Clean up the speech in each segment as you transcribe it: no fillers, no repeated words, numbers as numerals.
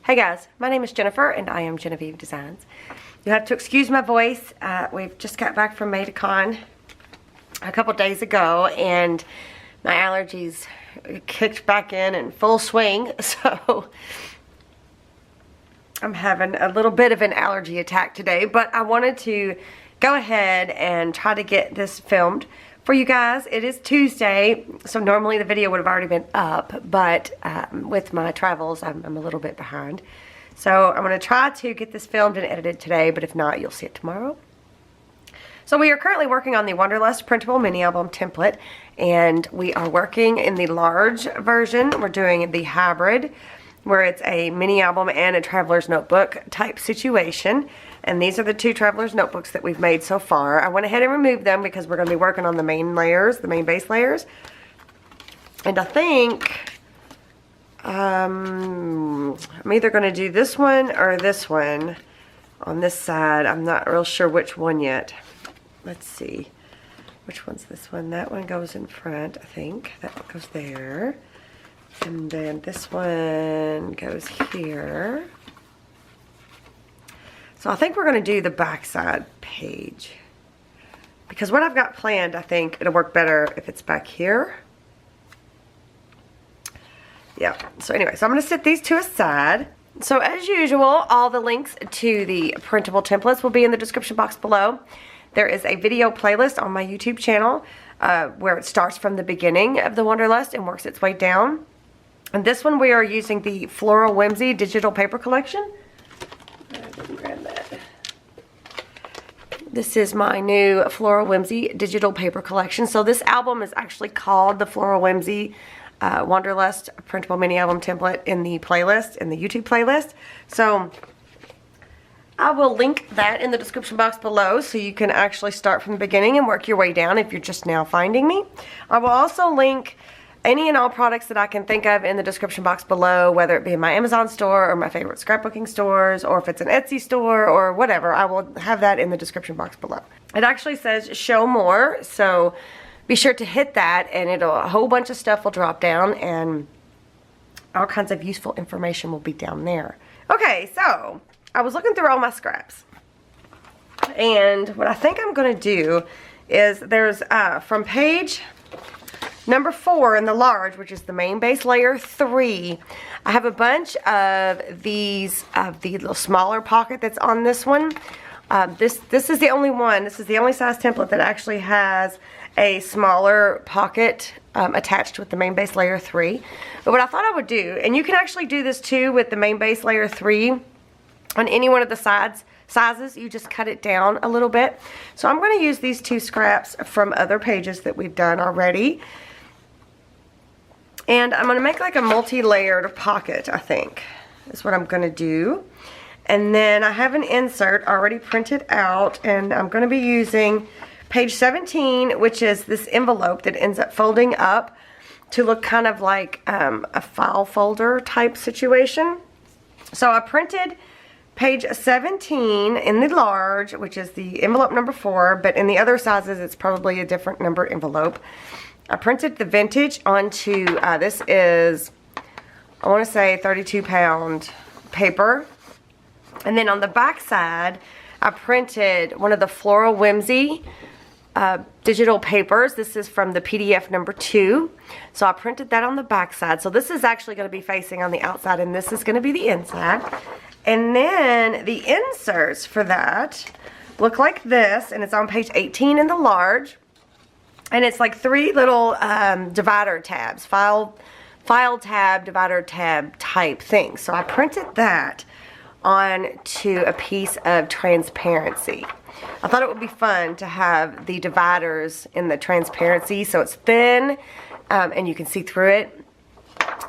Hey guys, my name is Jennifer and I am Jenofeve Designs. You have to excuse my voice. We've just got back from MediCon a couple days ago and my allergies kicked back in full swing, so I'm having a little bit of an allergy attack today, but I wanted to go ahead and try to get this filmed for you guys. It is Tuesday, so normally the video would have already been up, but with my travels, I'm a little bit behind. So I'm going to try to get this filmed and edited today, but if not, you'll see it tomorrow. So we are currently working on the Wanderlust printable mini album template, and we are working in the large version. We're doing the hybrid, where it's a mini album and a traveler's notebook type situation. And these are the two traveler's notebooks that we've made so far. I went ahead and removed them because we're going to be working on the main layers, the main base layers. And I think I'm either going to do this one or this one on this side. I'm not real sure which one yet. Let's see. Which one's this one? That one goes in front, I think. That one goes there. And then this one goes here. So I think we're going to do the backside page. Because what I've got planned, I think it'll work better if it's back here. Yeah. So anyway, so I'm going to set these two aside. So as usual, all the links to the printable templates will be in the description box below. There is a video playlist on my YouTube channel where it starts from the beginning of the Wanderlust and works its way down. And this one we are using the Floral Whimsy digital paper collection. Grab that. This is my new Floral Whimsy digital paper collection. So this album is actually called the Floral Whimsy Wanderlust printable mini album template in the playlist, in the YouTube playlist. So I will link that in the description box below so you can actually start from the beginning and work your way down if you're just now finding me. I will also link any and all products that I can think of in the description box below, whether it be my Amazon store or my favorite scrapbooking stores, or if it's an Etsy store or whatever, I will have that in the description box below. It actually says show more, so be sure to hit that and a whole bunch of stuff will drop down and all kinds of useful information will be down there. Okay, so I was looking through all my scraps, and what I think I'm going to do is there's from page number 4 in the large, which is the main base layer 3, I have a bunch of these, the little smaller pocket that's on this one. This is the only one, this is the only size template that actually has a smaller pocket attached with the main base layer 3. But what I thought I would do, and you can actually do this too with the main base layer 3 on any one of the sizes, you just cut it down a little bit. So I'm going to use these two scraps from other pages that we've done already. And I'm going to make like a multi-layered pocket, I think, is what I'm going to do. And then I have an insert already printed out, and I'm going to be using page 17, which is this envelope that ends up folding up to look kind of like a file folder type situation. So I printed page 17 in the large, which is the envelope number 4, but in the other sizes it's probably a different number envelope. I printed the vintage onto, this is, I want to say 32-pound paper. And then on the back side, I printed one of the Floral Whimsy digital papers. This is from the PDF number 2. So I printed that on the back side. So this is actually going to be facing on the outside, and this is going to be the inside. And then the inserts for that look like this, and it's on page 18 in the large. And it's like 3 little divider tabs, file tab, divider tab type thing. So I printed that onto a piece of transparency. I thought it would be fun to have the dividers in the transparency so it's thin and you can see through it.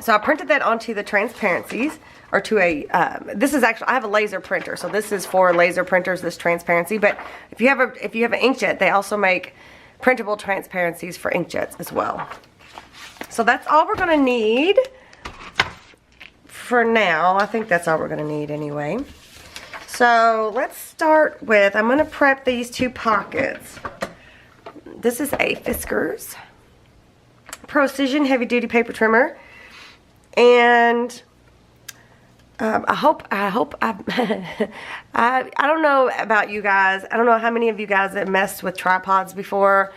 So I printed that onto the transparencies, or to a, this is actually, I have a laser printer, so this is for laser printers, this transparency. But if you have an inkjet, they also make printable transparencies for inkjets as well. So that's all we're going to need for now. I think that's all we're going to need anyway. So let's start with, I'm going to prep these two pockets. This is a Fiskars Precision Heavy Duty Paper Trimmer. And I hope I I don't know about you guys. I don't know how many of you guys have messed with tripods before,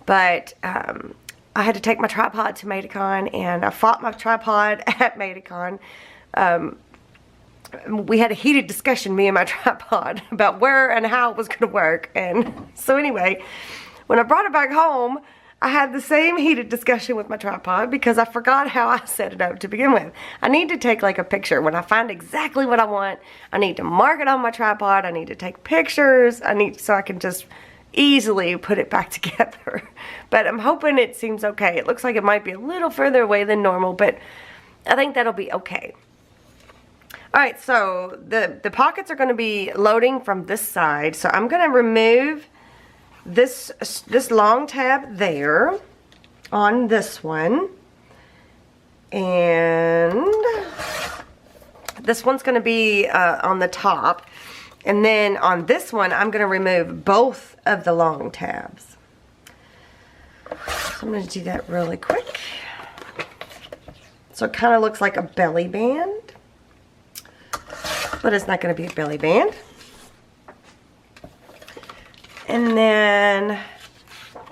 but I had to take my tripod to Maidacon, and I fought my tripod at Maidacon. We had a heated discussion, me and my tripod, about where and how it was going to work. And so anyway, when I brought it back home, I had the same heated discussion with my tripod because I forgot how I set it up to begin with. I need to take like a picture. When I find exactly what I want, I need to mark it on my tripod. I need to take pictures. So I can just easily put it back together. But I'm hoping it seems okay. It looks like it might be a little further away than normal, but I think that'll be okay. Alright, so the pockets are going to be loading from this side. So I'm going to remove this long tab there on this one. And this one's going to be on the top. And then on this one, I'm going to remove both of the long tabs. So I'm going to do that really quick. So it kind of looks like a belly band. But it's not going to be a belly band. And then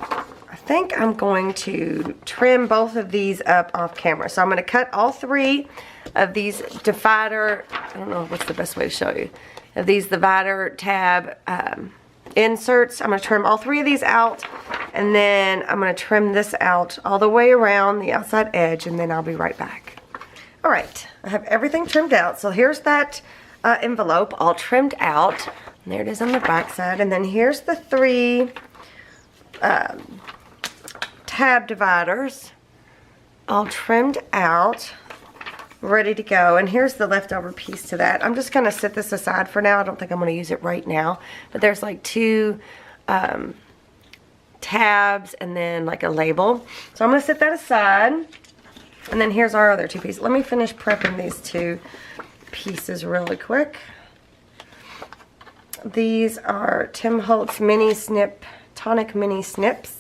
I think I'm going to trim both of these up off camera. So I'm going to cut all three of these divider, I don't know what's the best way to show you, of these divider tab inserts. I'm going to trim all three of these out, and then I'm going to trim this out all the way around the outside edge, and then I'll be right back. Alright, I have everything trimmed out. So here's that envelope all trimmed out. And there it is on the back side. And then here's the three tab dividers all trimmed out, ready to go. And here's the leftover piece to that. I'm just going to set this aside for now. I don't think I'm going to use it right now. But there's like two tabs and then like a label. So I'm going to set that aside. And then here's our other two pieces. Let me finish prepping these two pieces really quick. These are Tim Holtz Mini Snip, Tonic Mini Snips.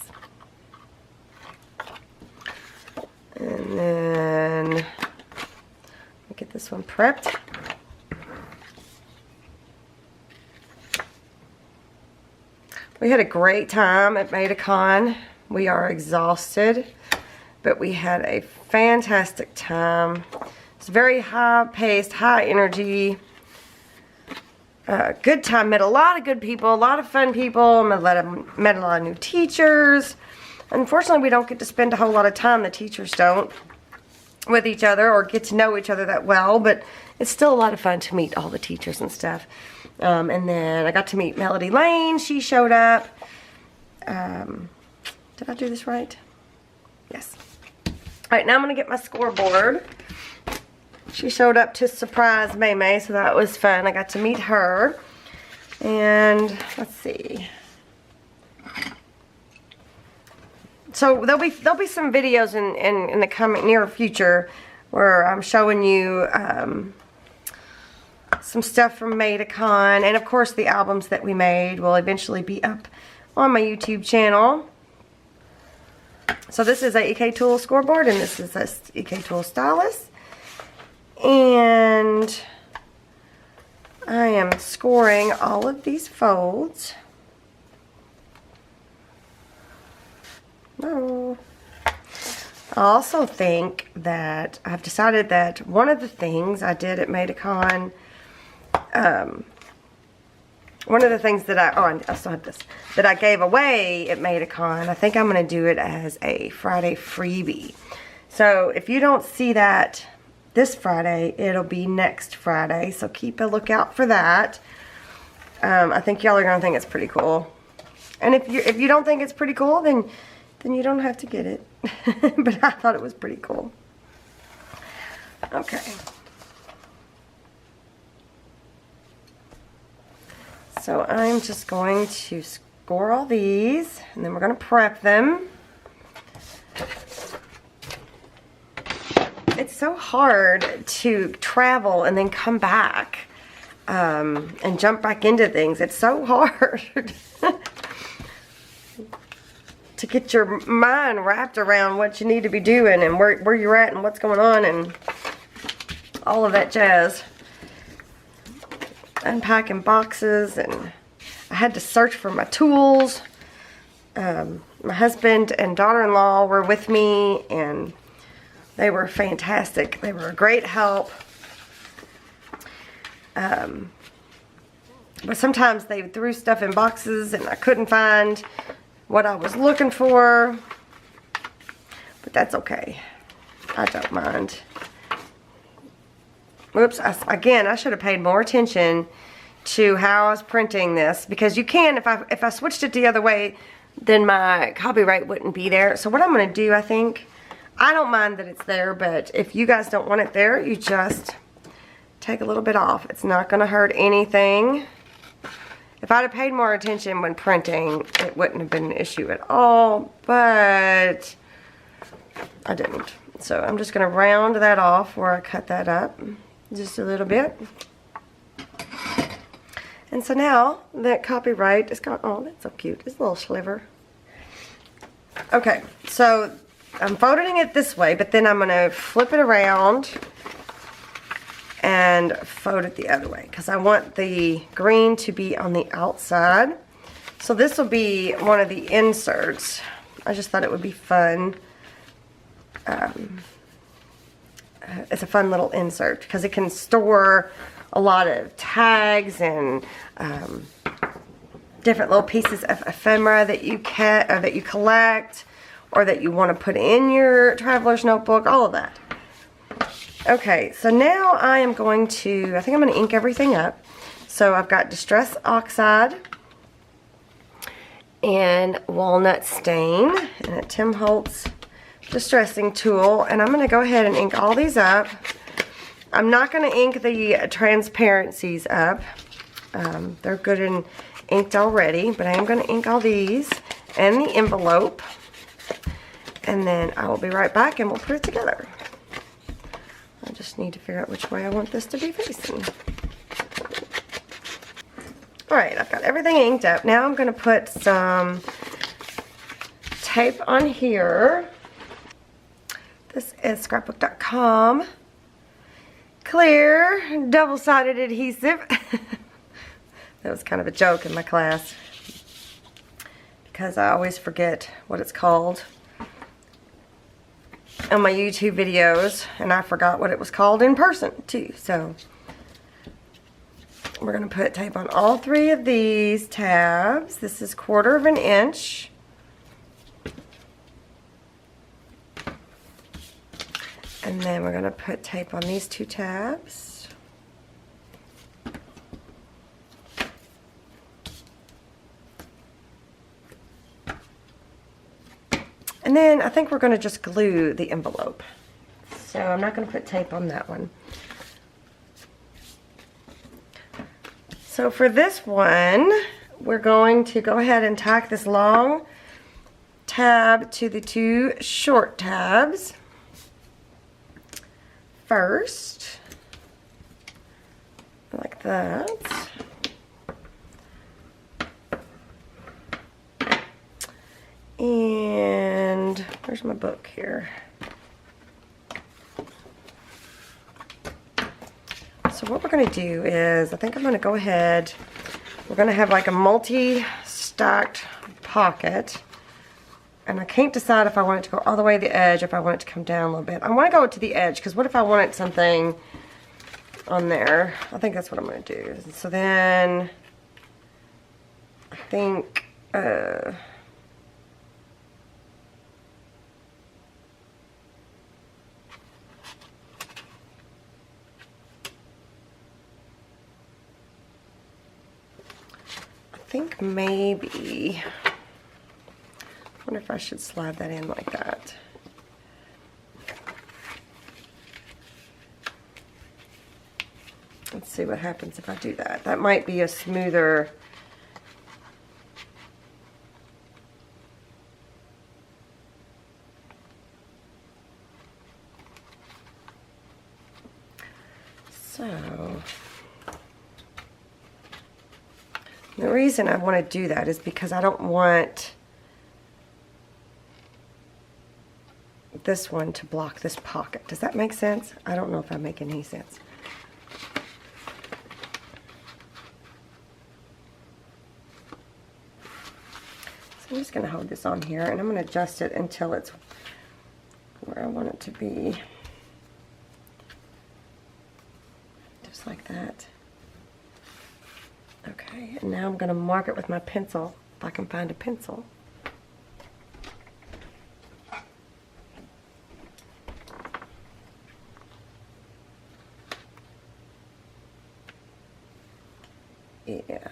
And then, let me get this one prepped. We had a great time at Maidacon. We are exhausted, but we had a fantastic time. It's very high-paced, high-energy, good time. Met a lot of good people, a lot of fun people. Met a lot of new teachers. Unfortunately, we don't get to spend a whole lot of time, the teachers don't, with each other or get to know each other that well, but it's still a lot of fun to meet all the teachers and stuff. And then I got to meet Melody Lane. She showed up. Did I do this right? Yes. Alright, now I'm going to get my scoreboard. She showed up to surprise May, so that was fun. I got to meet her. And let's see. So there'll be some videos in the coming near future where I'm showing you some stuff from Maidacon, and of course the albums that we made will eventually be up on my YouTube channel. So this is a EK Tool scoreboard, and this is a EK Tool stylus. And I am scoring all of these folds. No. I also think that I've decided that one of the things I did at Maidacon, one of the things that I still have this, that I gave away at Maidacon, I think I'm going to do it as a Friday freebie. So if you don't see that this Friday, it'll be next Friday, so keep a lookout for that. I think y'all are gonna think it's pretty cool, and if you don't think it's pretty cool, then you don't have to get it. But I thought it was pretty cool. Okay. So I'm just going to score all these, and then we're gonna prep them. It's so hard to travel and then come back and jump back into things. It's so hard to get your mind wrapped around what you need to be doing and where you're at and what's going on and all of that jazz. unpacking boxes, and I had to search for my tools. My husband and daughter-in-law were with me, and they were fantastic. They were a great help. But sometimes they threw stuff in boxes and I couldn't find what I was looking for. But that's okay. I don't mind. Whoops, again, I should have paid more attention to how I was printing this, because you can, if I switched it the other way, then my copyright wouldn't be there. So what I'm going to do, I think, I don't mind that it's there, but if you guys don't want it there, you just take a little bit off. It's not going to hurt anything. If I'd have paid more attention when printing, it wouldn't have been an issue at all, but I didn't. So I'm just going to round that off where I cut that up just a little bit. And so now that copyright is gone. Oh, that's so cute. It's a little sliver. Okay, so I'm folding it this way, but then I'm going to flip it around and fold it the other way, because I want the green to be on the outside. So this will be one of the inserts. I just thought it would be fun. It's a fun little insert because it can store a lot of tags and different little pieces of ephemera that you collect, or that you want to put in your traveler's notebook, all of that. Okay, so now I am going to, I think I'm going to ink everything up. So I've got Distress Oxide and Walnut Stain and a Tim Holtz distressing tool, and I'm going to go ahead and ink all these up. I'm not going to ink the transparencies up. They're good and inked already, but I am going to ink all these and the envelope, and then I will be right back and we'll put it together. I just need to figure out which way I want this to be facing. Alright, I've got everything inked up. Now I'm going to put some tape on here. This is scrapbook.com. Clear double-sided adhesive. That was kind of a joke in my class, because I always forget what it's called on my YouTube videos, and I forgot what it was called in person too. So we're going to put tape on all three of these tabs. This is 1/4 of an inch. And then we're going to put tape on these two tabs. And then I think we're going to just glue the envelope. So I'm not going to put tape on that one. So for this one, we're going to go ahead and tack this long tab to the two short tabs first, like that. And where's my book here? So what we're going to do is, I think I'm going to go ahead, we're going to have like a multi-stacked pocket. And I can't decide if I want it to go all the way to the edge, or if I want it to come down a little bit. I want to go to the edge, because what if I wanted something on there? I think that's what I'm going to do. So then, I think, maybe, I wonder if I should slide that in like that. Let's see what happens if I do that. That might be a smoother. So the reason I want to do that is because I don't want this one to block this pocket. Does that make sense? I don't know if I make any sense. I'm just going to hold this on here, and I'm going to adjust it until it's where I want it to be. Just like that. Okay, and now I'm going to mark it with my pencil, if I can find a pencil. Yeah,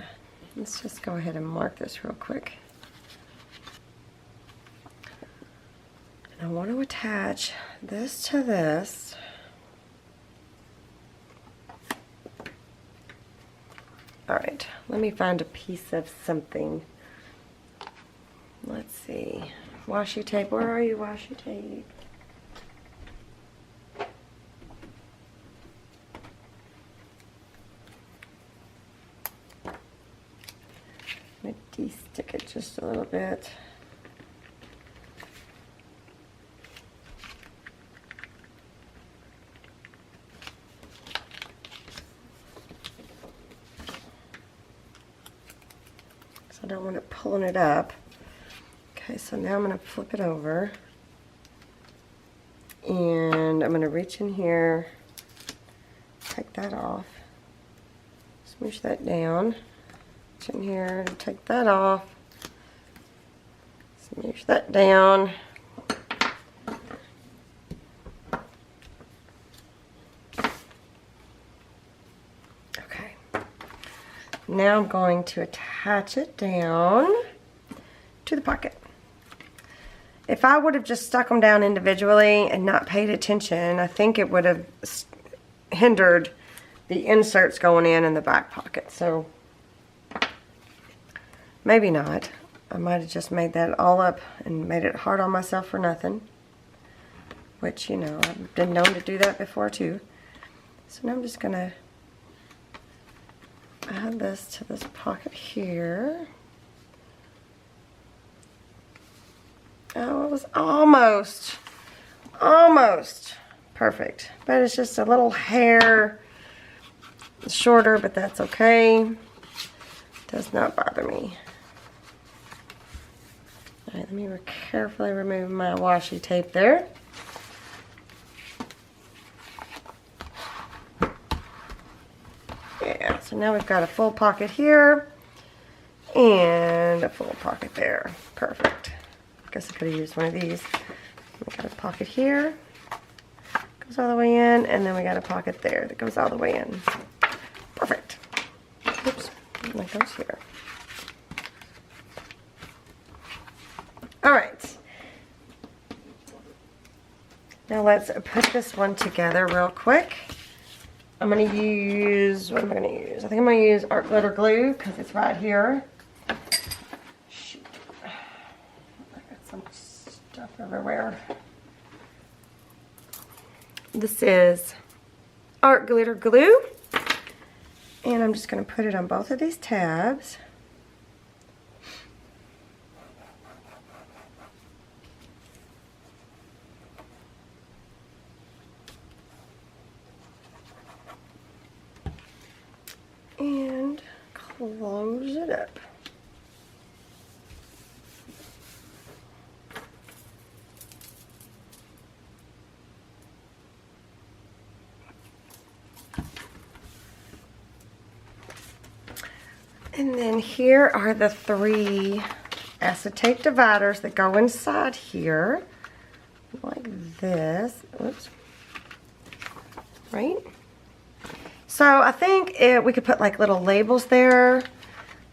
let's just go ahead and mark this real quick. I want to attach this to this. Alright, let me find a piece of something. Let's see. Washi tape. Where are you, washi tape? Let me de-stick it just a little bit. I don't want it pulling it up. Okay, so now I'm going to flip it over. And I'm going to reach in here, take that off, smoosh that down, reach in here and take that off, smoosh that down. Now I'm going to attach it down to the pocket. If I would have just stuck them down individually and not paid attention, I think it would have hindered the inserts going in the back pocket. So maybe not. I might have just made that all up and made it hard on myself for nothing. Which, you know, I've been known to do that before too. So now I'm just going to add this to this pocket here. Oh, it was almost perfect. But it's just a little hair shorter, but that's okay. Does not bother me. Alright, let me carefully remove my washi tape there. Yeah, so now we've got a full pocket here and a full pocket there. Perfect. I guess I could have used one of these. We got a pocket here, goes all the way in, and then we got a pocket there that goes all the way in. Perfect. Oops, and that goes here. Alright. Now let's put this one together real quick. I'm going to use, what am I going to use? I think I'm going to use art glitter glue because it's right here. Shoot. I got some stuff everywhere. This is art glitter glue. And I'm just going to put it on both of these tabs. And close it up. And then here are the 3 acetate dividers that go inside here, like this. Oops. Right? So I think we could put like little labels there.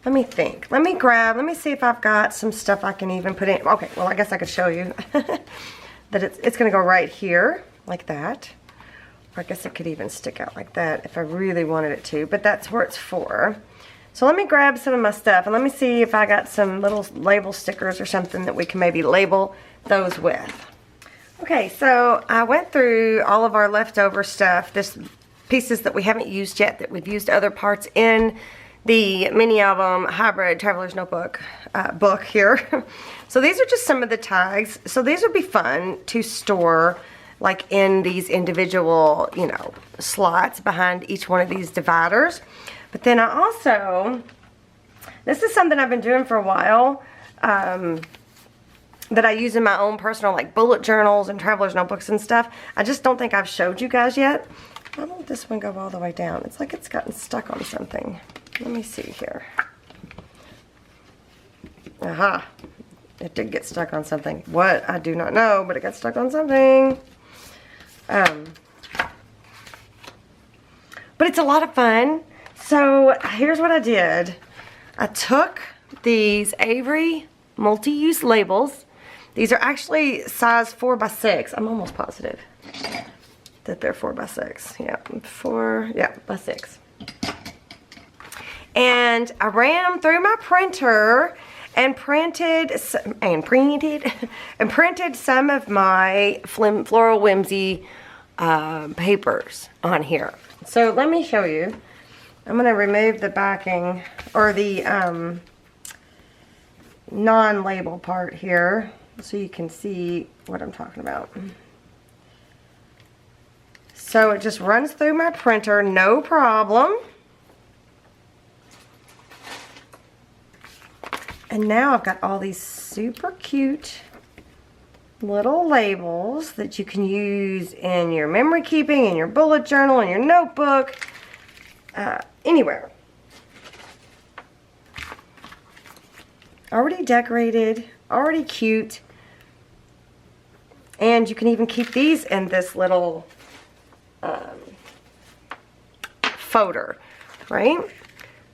Let me think. Let me see if I've got some stuff I can even put in. Okay, well I guess I could show you that it's going to go right here like that. Or I guess it could even stick out like that if I really wanted it to, but that's where it's for. So let me grab some of my stuff and let me see if I got some little label stickers or something that we can maybe label those with. Okay, so I went through all of our leftover stuff. This pieces that we haven't used yet, that we've used other parts in the mini album hybrid traveler's notebook book here. So these are just some of the tags. So these would be fun to store like in these individual, you know, slots behind each one of these dividers. But then I also, this is something I've been doing for a while. that I use in my own personal, like, bullet journals and traveler's notebooks and stuff. I just don't think I've showed you guys yet. Why won't this one go all the way down? It's like it's gotten stuck on something. Let me see here. Aha. It did get stuck on something. What? I do not know, but it got stuck on something. But it's a lot of fun. So here's what I did. I took these Avery multi-use labels. These are actually size 4x6. I'm almost positive that they're 4x6. Yeah, 4x6. And I ran them through my printer and printed some of my Floral Whimsy papers on here. So let me show you. I'm going to remove the backing, or the non-label part here, so you can see what I'm talking about. So it just runs through my printer, no problem. And now I've got all these super cute little labels that you can use in your memory keeping, in your bullet journal, in your notebook, anywhere. Already decorated, already cute. And you can even keep these in this little folder, right?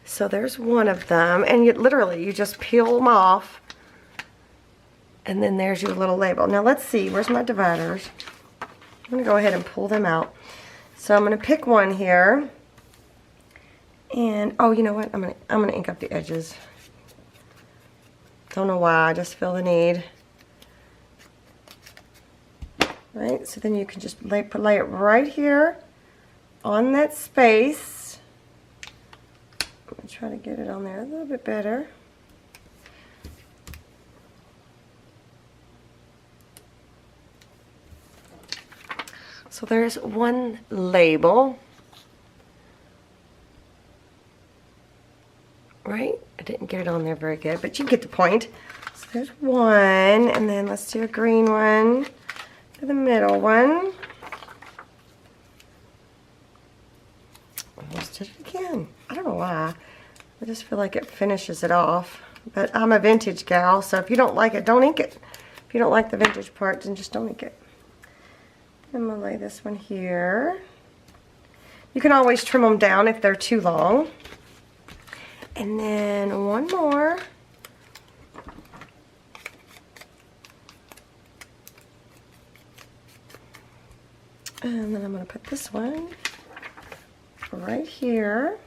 So there's one of them, and you just peel them off, and then there's your little label. Now let's see, where's my dividers? I'm gonna go ahead and pull them out. So I'm gonna pick one here, and oh, you know what? I'm gonna ink up the edges. Don't know why, I just feel the need. Right, so then you can just lay it right here on that space. I'm gonna try to get it on there a little bit better. So there's one label. Right? I didn't get it on there very good, but you get the point. So there's one, and then let's do a green one for the middle one. Almost did it again. I don't know why. I just feel like it finishes it off. But I'm a vintage gal, so if you don't like it, don't ink it. If you don't like the vintage part, then just don't ink it. I'm going to lay this one here. You can always trim them down if they're too long. And then one more. And then I'm going to put this one right here.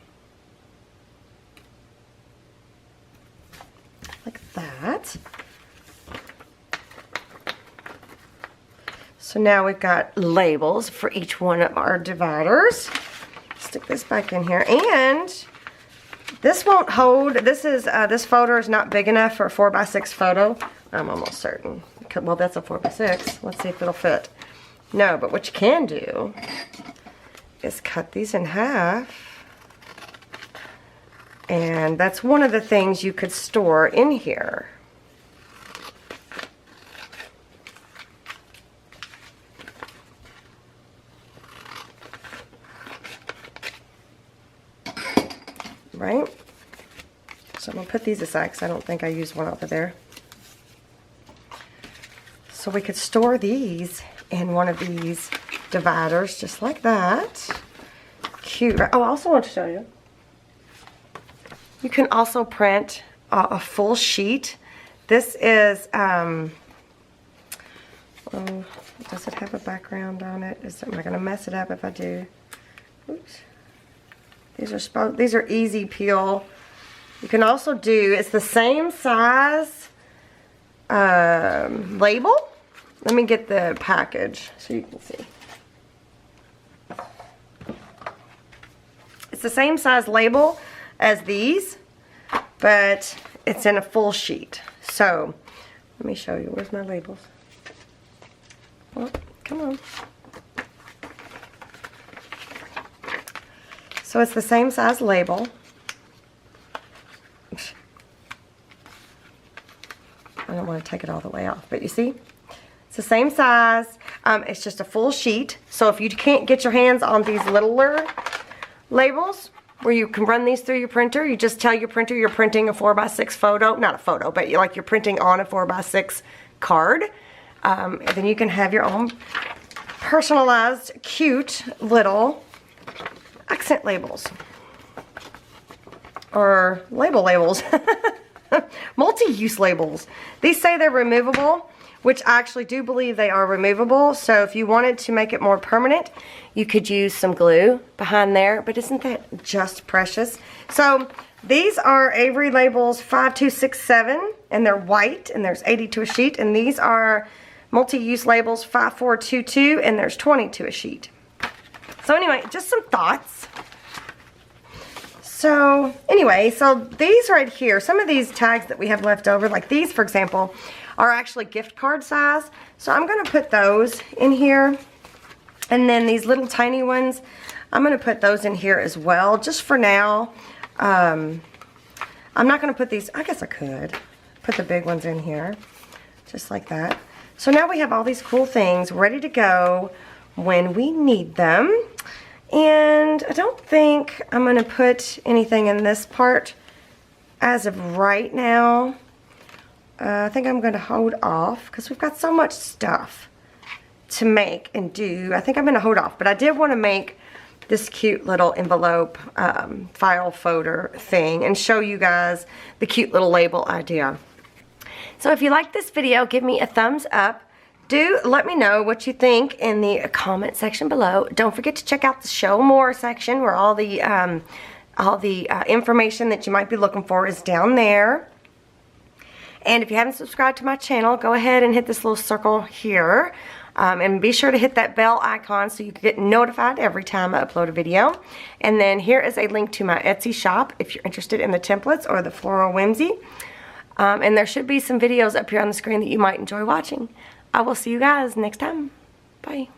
Like that. So now we've got labels for each one of our dividers. Stick this back in here, and this won't hold. This photo is not big enough for a 4x6 photo. I'm almost certain. Well, that's a 4x6. Let's see if it'll fit. No, but what you can do is cut these in half. And that's one of the things you could store in here. Right? So I'm going to put these aside because I don't think I used one over there. So we could store these in one of these dividers just like that. Cute. Oh, I also want to show you. You can also print a full sheet. This is, oh, does it have a background on it? Am I going to mess it up if I do? Oops. These are easy peel. You can also do, it's the same size label. Let me get the package so you can see. It's the same size label as these, but it's in a full sheet. So let me show you. Where's my labels? Oh, come on. So it's the same size label. want to take it all the way off. But you see, it's the same size. It's just a full sheet. So if you can't get your hands on these littler labels where you can run these through your printer, you just tell your printer you're printing a 4x6 photo, not a photo, but you're printing on a 4x6 card. And then you can have your own personalized, cute little accent labels. Or labels. Multi-use labels. These say they're removable, which I actually do believe they are removable. So if you wanted to make it more permanent, you could use some glue behind there. But isn't that just precious? So these are Avery labels 5267, and they're white, and there's 80 to a sheet. And these are multi-use labels 5422, and there's 20 to a sheet. So anyway, just some thoughts. So anyway, so these right here, some of these tags that we have left over, like these for example, are actually gift card size. So I'm going to put those in here. And then these little tiny ones, I'm going to put those in here as well, just for now. I'm not going to put these, I guess I could put the big ones in here, just like that. So now we have all these cool things ready to go when we need them. And I don't think I'm going to put anything in this part as of right now. I think I'm going to hold off because we've got so much stuff to make and do. I think I'm going to hold off. But I did want to make this cute little envelope file folder thing and show you guys the cute little label idea. So if you like this video, give me a thumbs up. Do let me know what you think in the comment section below. Don't forget to check out the show more section where all the information that you might be looking for is down there. And if you haven't subscribed to my channel, go ahead and hit this little circle here. And be sure to hit that bell icon so you can get notified every time I upload a video. And then here is a link to my Etsy shop if you're interested in the templates or the Floral Whimsy. And there should be some videos up here on the screen that you might enjoy watching. I will see you guys next time. Bye.